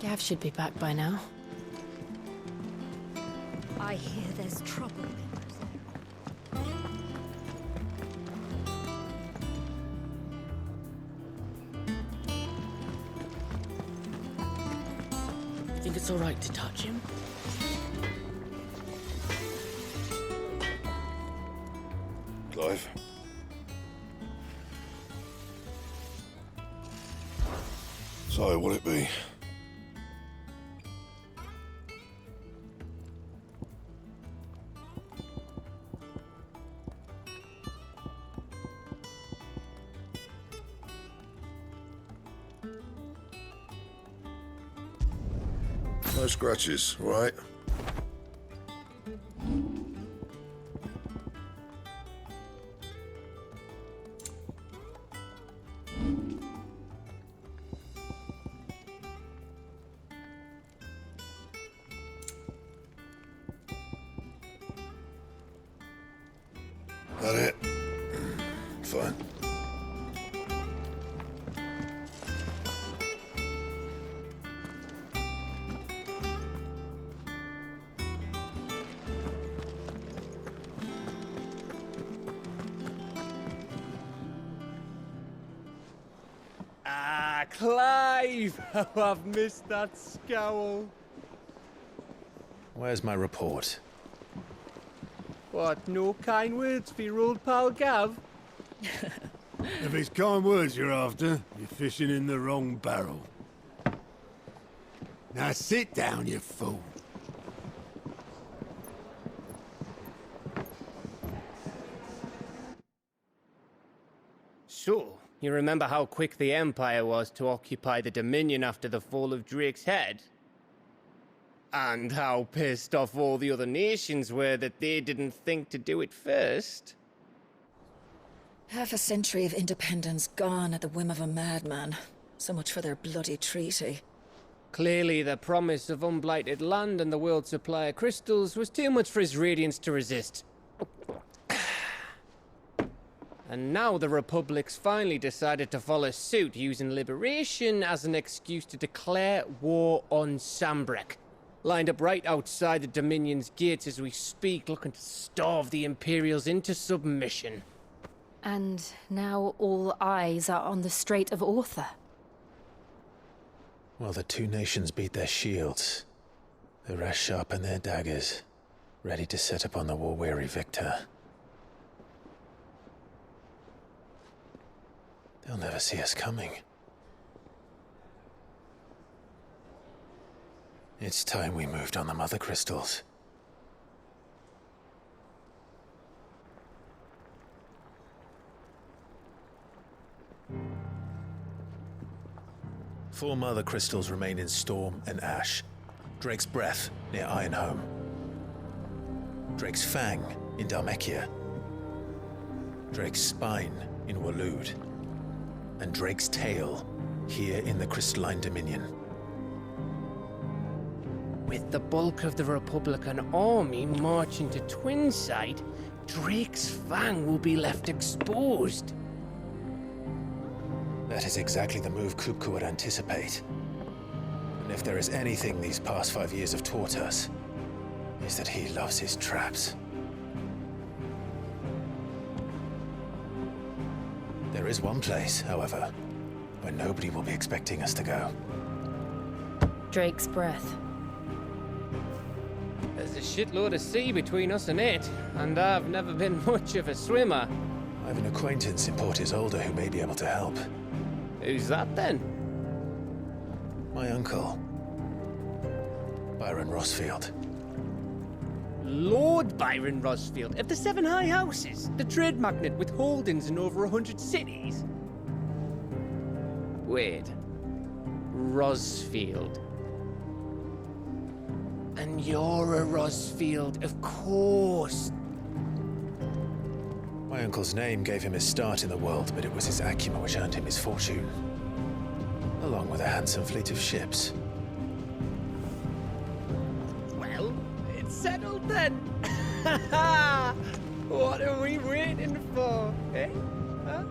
Gav should be back by now. I hear there's trouble. Think it's all right to touch him? Clive? So, what'll it be? No scratches, right? That it? Fine. Ah, Clive! How I've missed that scowl. Where's my report? What, no kind words for your old pal Gav? If it's kind words you're after, you're fishing in the wrong barrel. Now sit down, you fool. So, you remember how quick the Empire was to occupy the Dominion after the fall of Drake's head? And how pissed off all the other nations were that they didn't think to do it first? Half a century of independence gone at the whim of a madman. So much for their bloody treaty. Clearly, the promise of unblighted land and the world's supply of crystals was too much for his radiance to resist. And now the Republic's finally decided to follow suit, using liberation as an excuse to declare war on Sambrek. Lined up right outside the Dominion's gates as we speak, looking to starve the Imperials into submission. And now all eyes are on the Strait of Author. Well, the two nations beat their shields. The rest sharpen their daggers, ready to set upon the war-weary victor. They'll never see us coming. It's time we moved on the mother crystals. Four mother crystals remain in Storm and Ash. Drake's Breath near Ironhome. Drake's Fang in Dhalmekia. Drake's Spine in Waloed. And Drake's Tail here in the Crystalline Dominion. With the bulk of the Republican army marching to Twinside, Drake's Fang will be left exposed. That is exactly the move Kupka would anticipate. And if there is anything these past 5 years have taught us, is that he loves his traps. There is one place, however, where nobody will be expecting us to go. Drake's Breath. There's a shitload of sea between us and it, and I've never been much of a swimmer. I have an acquaintance in Port Isolde who may be able to help. Who's that then? My uncle, Byron Rossfield. Lord Byron Rosfield of the Seven High Houses, the trade magnate with holdings in over 100 cities. Wait, Rosfield. And you're a Rosfield, of course. My uncle's name gave him his start in the world, but it was his acumen which earned him his fortune, along with a handsome fleet of ships. Well, it's settled then. What are we waiting for, eh? Huh?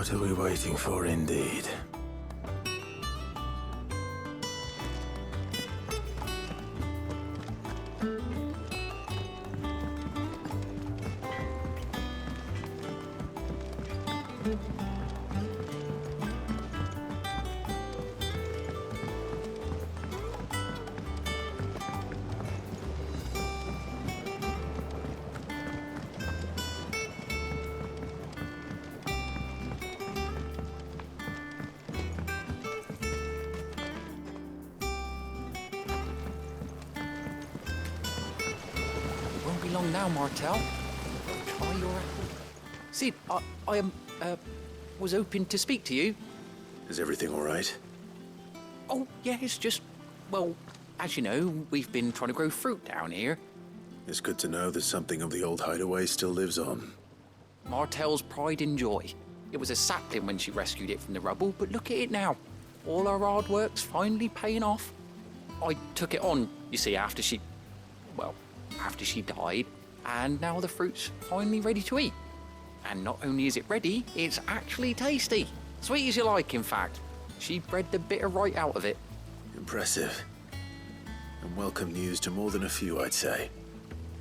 What are we waiting for, indeed? Won't be long now, Martel. Try your apple. Sid, I was hoping to speak to you. Is everything all right? Oh, yeah, it's just, well, as you know, we've been trying to grow fruit down here. It's good to know that something of the old hideaway still lives on. Martel's pride and joy. It was a sapling when she rescued it from the rubble, but look at it now. All our hard work's finally paying off. I took it on, you see, after she died, and now the fruit's finally ready to eat. And not only is it ready, it's actually tasty. Sweet as you like, in fact. She bred the bitter right out of it. Impressive. And welcome news to more than a few, I'd say.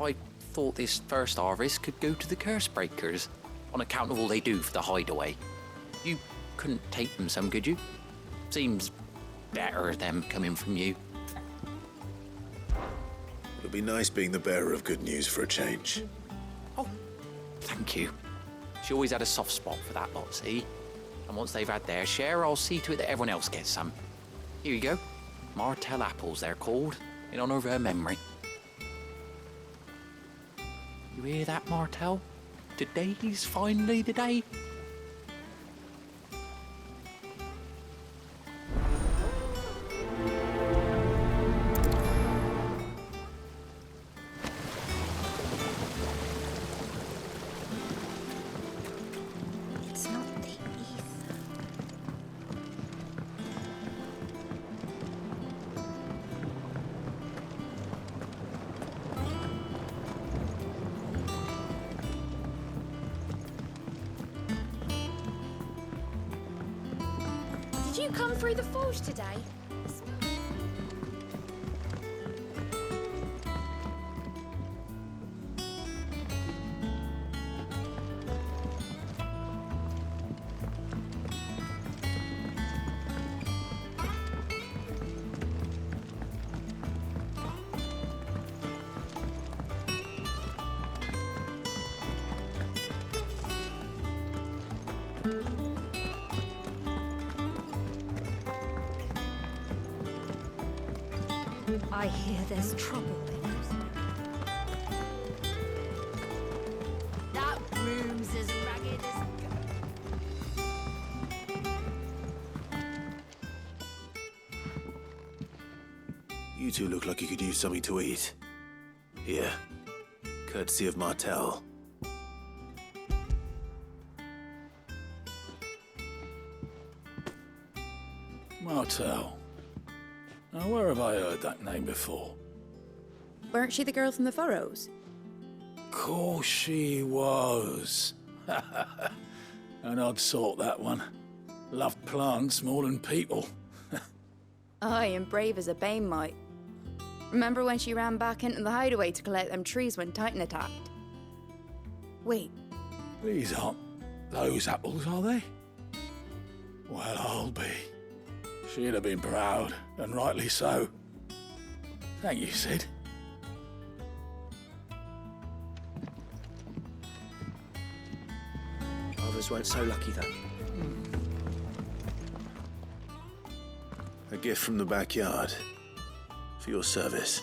I thought this first harvest could go to the curse breakers, on account of all they do for the hideaway. You couldn't take them some, could you? Seems better them coming from you. It'll be nice being the bearer of good news for a change. Oh, thank you. She always had a soft spot for that lot, see? And once they've had their share, I'll see to it that everyone else gets some. Here you go. Martel apples, they're called, in honor of her memory. You hear that, Martel? Today's finally the day. It's not the ether. Did you come through the forge today? I hear there's trouble in it. That room's as ragged as... You two look like you could use something to eat. Here, courtesy of Martel. Martel. Now, where have I heard that name before? Weren't she the girl from the Furrows? Course she was. An odd sort, that one. Loved plants more than people. Aye, and brave as a bane might. Remember when she ran back into the hideaway to collect them trees when Titan attacked? Wait, These aren't those apples, are they? Well, I'll be. She'd have been proud, and rightly so. Thank you, Sid. Others weren't so lucky, though. A gift from the backyard. For your service.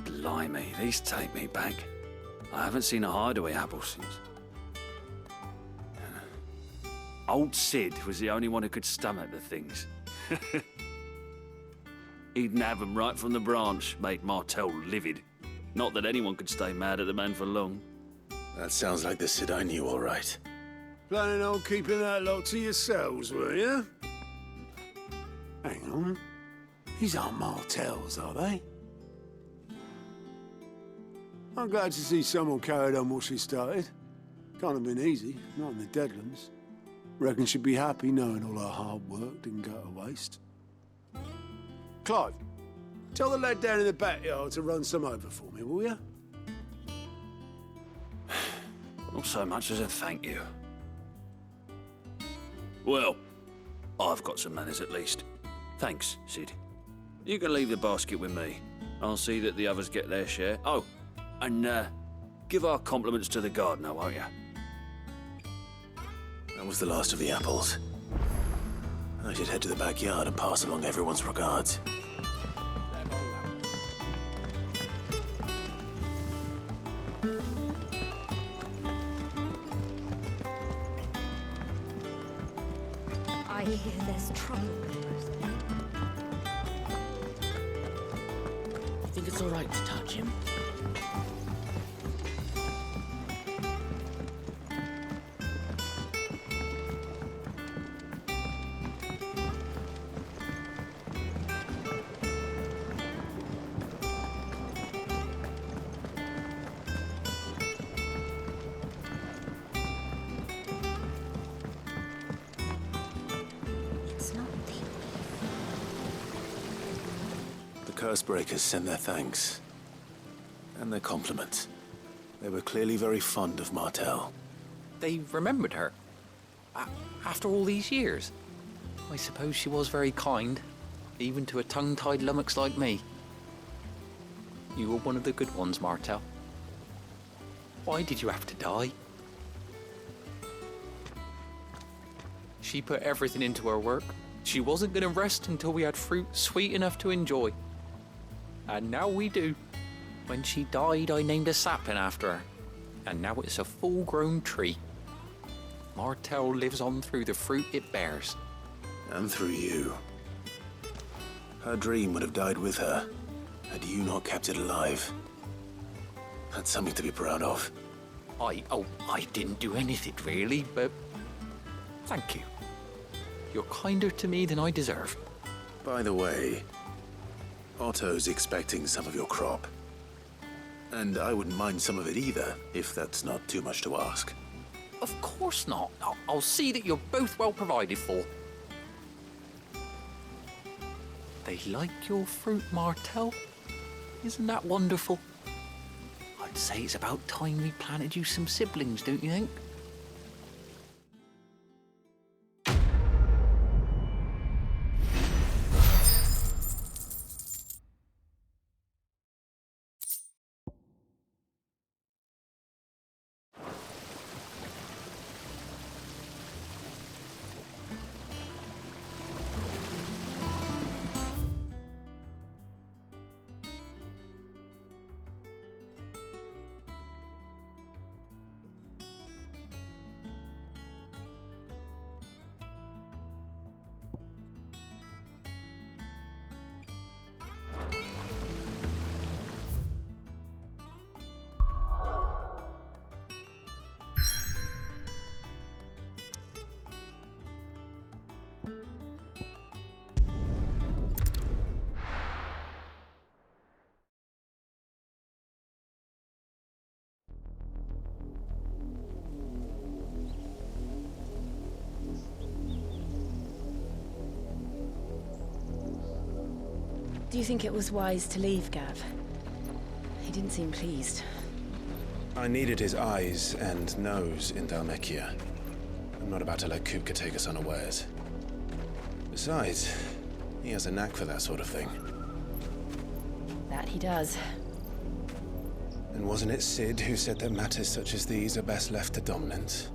Blimey, these take me back. I haven't seen a hideaway apple since. Old Sid was the only one who could stomach the things. He'd nab 'em right from the branch, make Martel livid. Not that anyone could stay mad at the man for long. That sounds like the Sid I knew, all right. Planning on keeping that lot to yourselves, were you? Hang on. These aren't Martells, are they? I'm glad to see someone carried on what she started. Can't have been easy, not in the Deadlands. Reckon she'd be happy knowing all her hard work didn't go to waste. Clive, tell the lad down in the backyard to run some over for me, will you? Not so much as a thank you. Well, I've got some manners at least. Thanks, Sid. You can leave the basket with me. I'll see that the others get their share. Oh, and give our compliments to the gardener, won't you? That was the last of the apples. I should head to the backyard and pass along everyone's regards. I hear there's trouble. You think it's all right to touch him? It's not the Cursebreakers sent their thanks. And their compliments. They were clearly very fond of Martell. They remembered her. After all these years. I suppose she was very kind, even to a tongue-tied lummox like me. You were one of the good ones, Martell. Why did you have to die? She put everything into her work. She wasn't going to rest until we had fruit sweet enough to enjoy. And now we do. When she died, I named a sapling after her. And now it's a full-grown tree. Martell lives on through the fruit it bears. And through you. Her dream would have died with her, had you not kept it alive. That's something to be proud of. I didn't do anything really, but thank you. You're kinder to me than I deserve. By the way, Otto's expecting some of your crop. And I wouldn't mind some of it either, if that's not too much to ask. Of course not. I'll see that you're both well provided for. They like your fruit, Martell. Isn't that wonderful? I'd say it's about time we planted you some siblings, don't you think? Do you think it was wise to leave, Gav? He didn't seem pleased. I needed his eyes and nose in Dhalmekia. I'm not about to let Kupka take us unawares. Besides, he has a knack for that sort of thing. That he does. And wasn't it Sid who said that matters such as these are best left to dominance?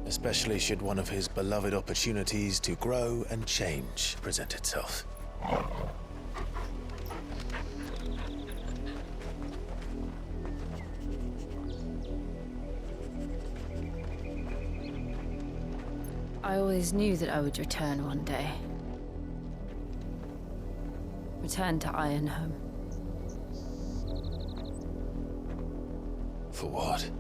Especially should one of his beloved opportunities to grow and change present itself. I always knew that I would return one day. Return to Ironhome. For what?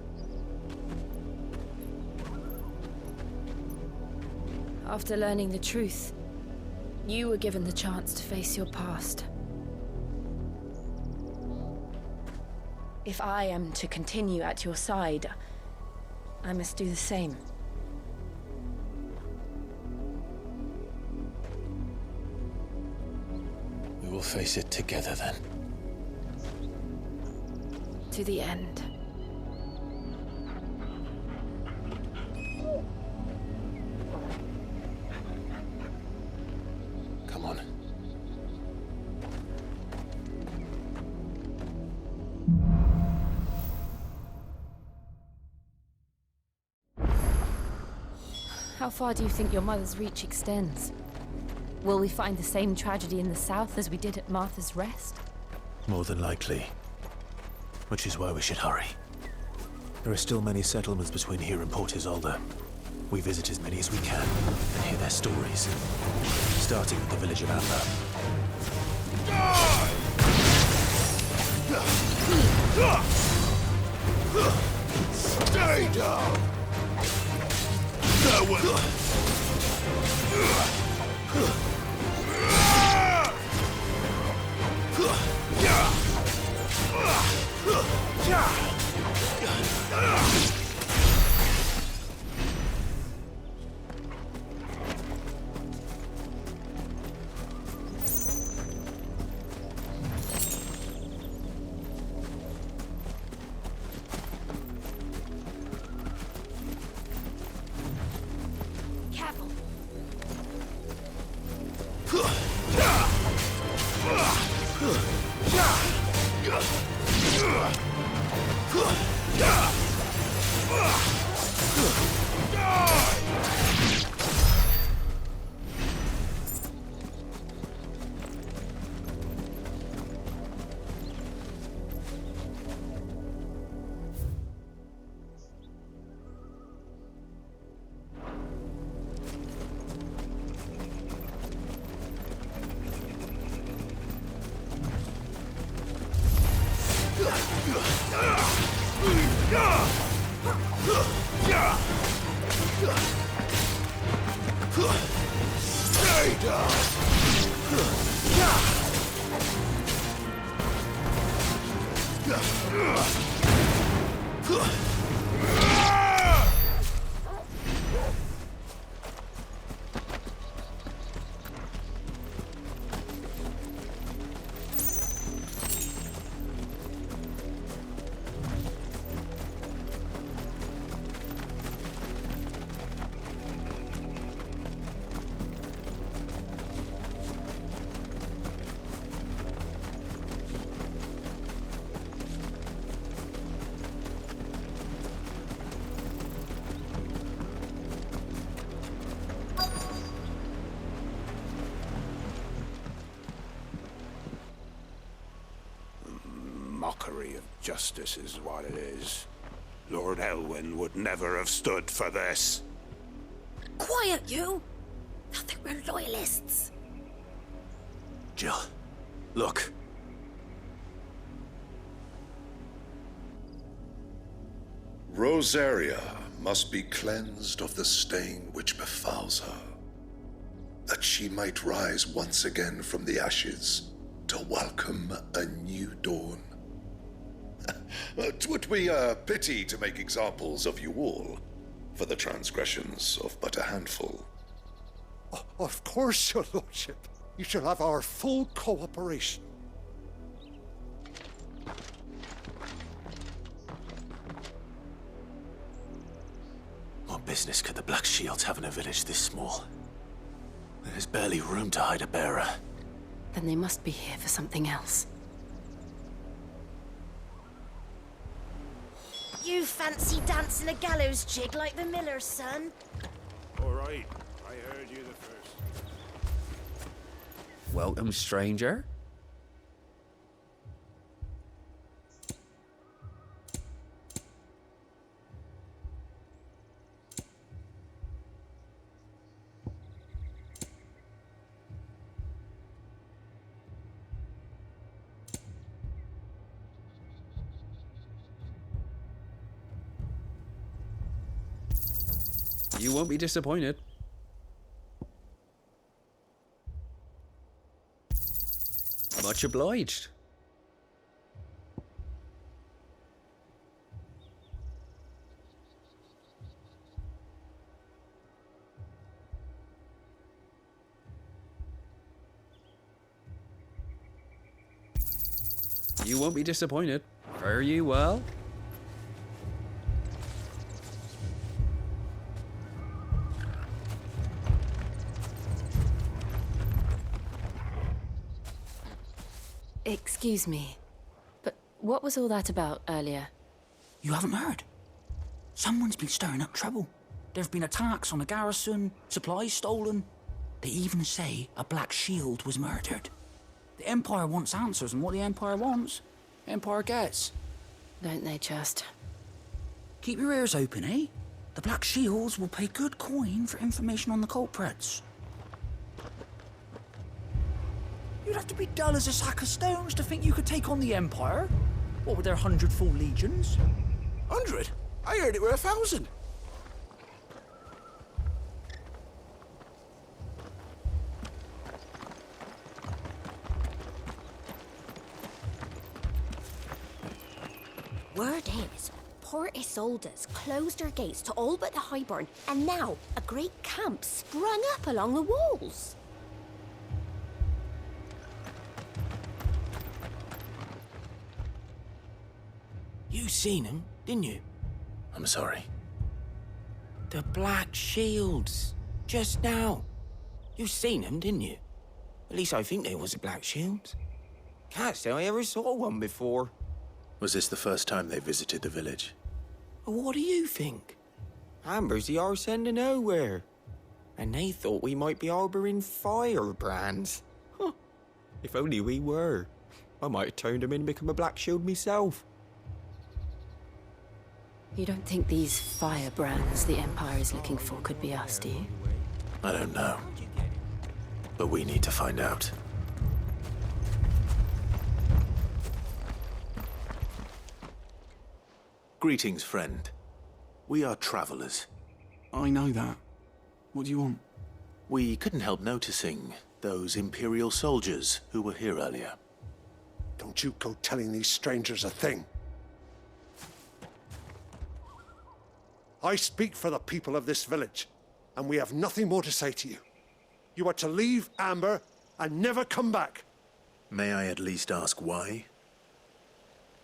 After learning the truth, You were given the chance to face your past. If I am to continue at your side, I must do the same. We will face it together then. To the end. Come on. How far do you think your mother's reach extends? Will we find the same tragedy in the south as we did at Martha's Rest? More than likely. Which is why we should hurry. There are still many settlements between here and Port Isolde. We visit as many as we can and hear their stories. Starting with the village of Amber. Stay down! Farewell! Careful. Stay down! Mockery of justice is what it is. Lord Elwyn would never have stood for this. Quiet, you! I think we're loyalists. Jill, look. Rosaria must be cleansed of the stain which befouls her, that she might rise once again from the ashes to welcome a new dawn. 'Twould be a pity to make examples of you all, for the transgressions of but a handful. Of course, your lordship. You shall have our full cooperation. What business could the Black Shields have in a village this small? There's barely room to hide a bearer. Then they must be here for something else. You fancy dancing a gallows jig like the miller's son? All right, I heard you the first. Welcome, stranger. You won't be disappointed. Much obliged. You won't be disappointed. Fare you well. Excuse me, but what was all that about earlier? You haven't heard? Someone's been stirring up trouble. There have been attacks on the garrison, supplies stolen. They even say a Black Shield was murdered. The Empire wants answers, and what the Empire wants, the Empire gets. Don't they just? Keep your ears open, eh? The Black Shields will pay good coin for information on the culprits. You'd have to be dull as a sack of stones to think you could take on the Empire. What with their 100 full legions? 100? I heard it were 1,000. Word is, Port Isolde's closed her gates to all but the Highborn, and now a great camp sprung up along the walls. You seen them, didn't you? I'm sorry. The Black Shields. Just now. You seen them, didn't you? At least I think they was the Black Shields. Can't say I ever saw one before. Was this the first time they visited the village? What do you think? Amber's the arse end of nowhere. And they thought we might be harbouring firebrands. Huh. If only we were. I might have turned them in and become a Black Shield myself. You don't think these firebrands the Empire is looking for could be us, do you? I don't know. But we need to find out. Greetings, friend. We are travelers. I know that. What do you want? We couldn't help noticing those Imperial soldiers who were here earlier. Don't you go telling these strangers a thing. I speak for the people of this village, and we have nothing more to say to you. You are to leave Amber and never come back. May I at least ask why?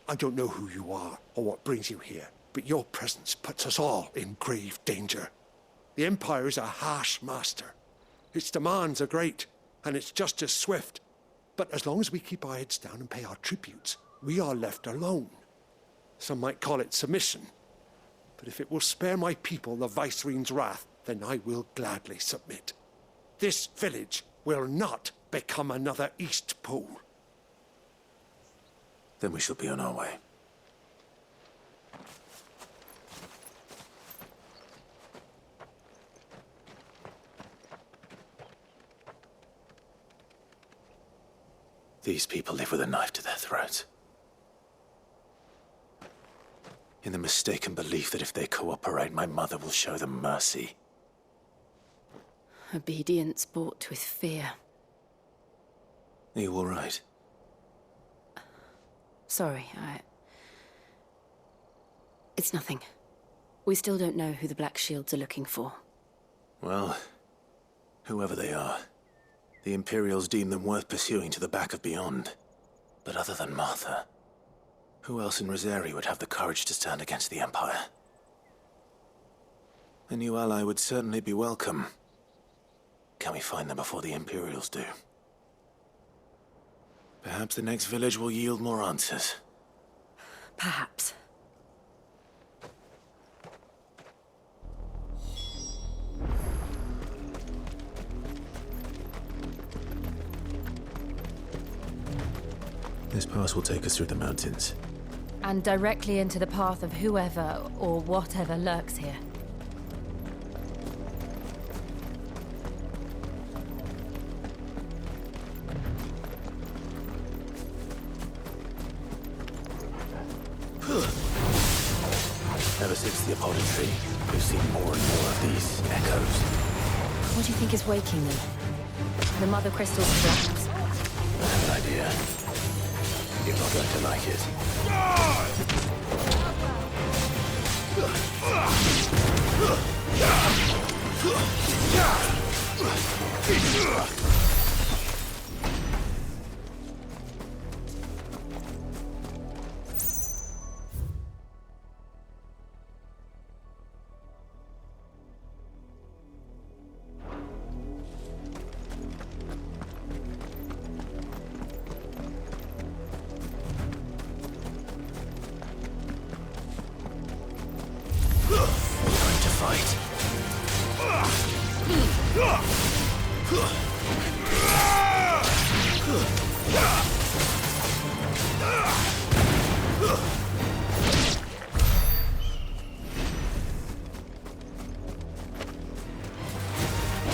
I don't know who you are or what brings you here, but your presence puts us all in grave danger. The Empire is a harsh master. Its demands are great, and its justice swift. But as long as we keep our heads down and pay our tributes, we are left alone. Some might call it submission. But if it will spare my people the Viceroy's wrath, then I will gladly submit. This village will not become another East Pole. Then we shall be on our way. These people live with a knife to their throats. In the mistaken belief that if they cooperate, my mother will show them mercy. Obedience bought with fear. Are you all right? Sorry, It's nothing. We still don't know who the Black Shields are looking for. Well, whoever they are, the Imperials deem them worth pursuing to the back of beyond. But other than Martha, who else in Rosari would have the courage to stand against the Empire? A new ally would certainly be welcome. Can we find them before the Imperials do? Perhaps the next village will yield more answers. Perhaps. This pass will take us through the mountains. And directly into the path of whoever or whatever lurks here. Ever since the Apology, we've seen more and more of these echoes. What do you think is waking them? The Mother Crystal's collapse? I have an idea. You're not going to like it.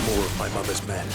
More of my mother's men.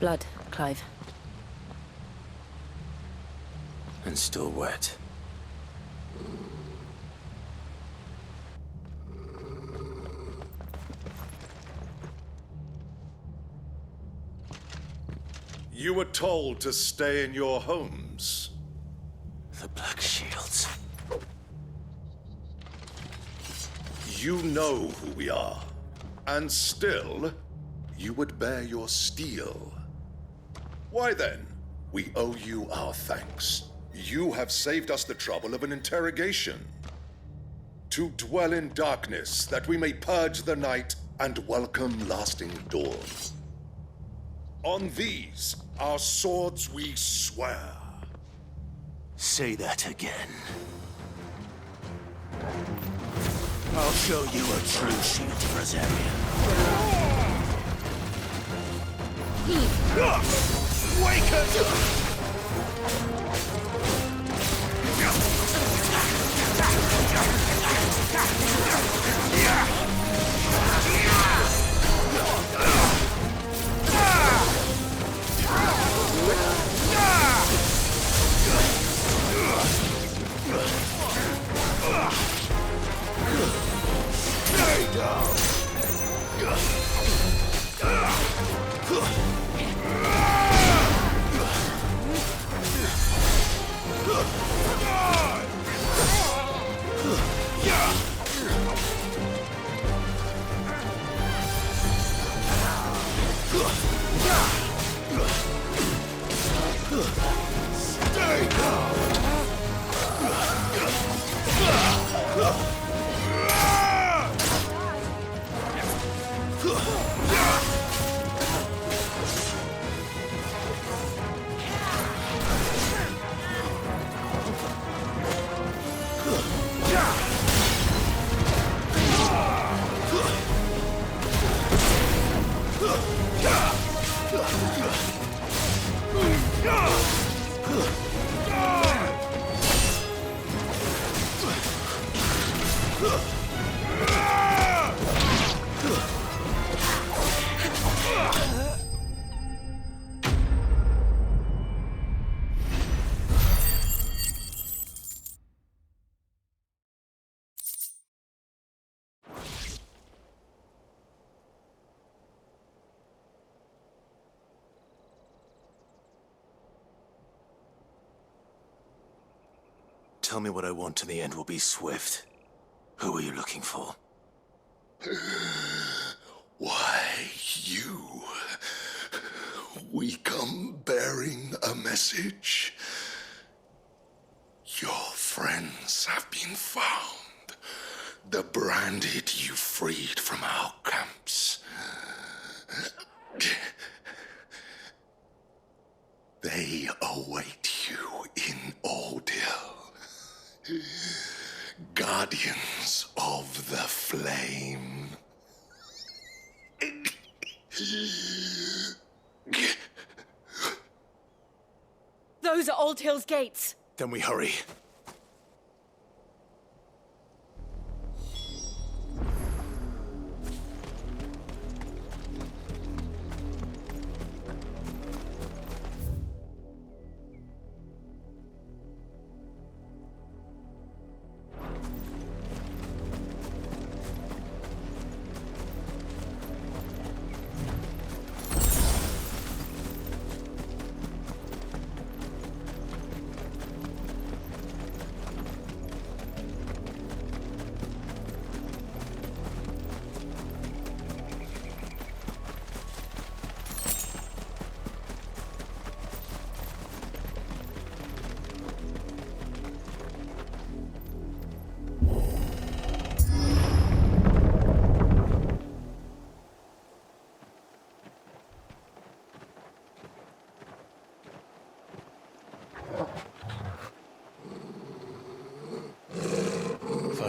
Blood, Clive. And still wet. You were told to stay in your homes. The Black Shields. You know who we are. And still, you would bear your steel. Why then, we owe you our thanks. You have saved us the trouble of an interrogation. To dwell in darkness, that we may purge the night and welcome lasting dawn. On these, our swords we swear. Say that again. I'll show you a true shield Brazzarian. Wake up! Stay down! Stay down! Tell me what I want and the end will be swift. Who are you looking for? Why, you. We come bearing a message. Your friends have been found. The branded you freed from our camps. They await you in Ordeal. Guardians of the Flame. Those are Old Hill's gates. Then we hurry.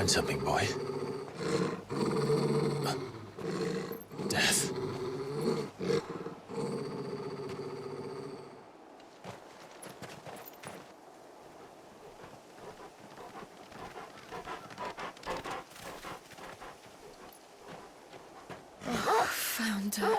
find something, boy. Death. Found her.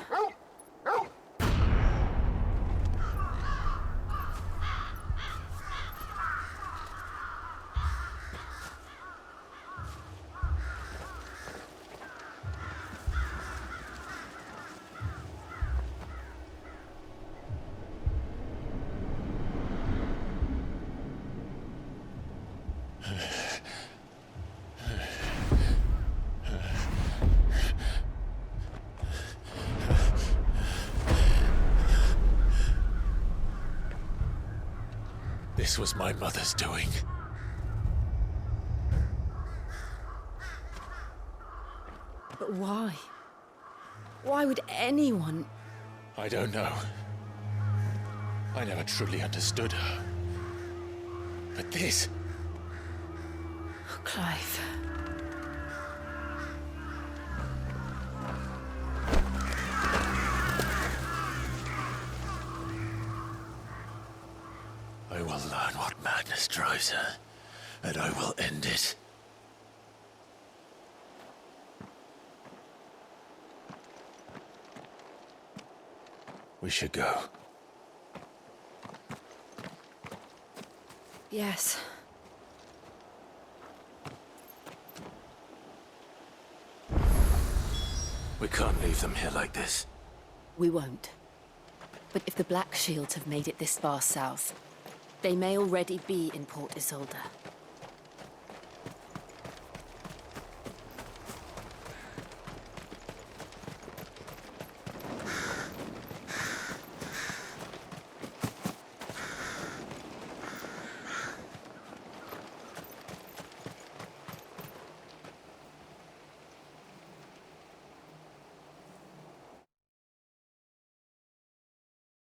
This was my mother's doing. But why? Why would anyone... I don't know. I never truly understood her. But this... Oh, Clive. I will learn what madness drives her, and I will end it. We should go. Yes. We can't leave them here like this. We won't. But if the Black Shields have made it this far south, they may already be in Port Isolde.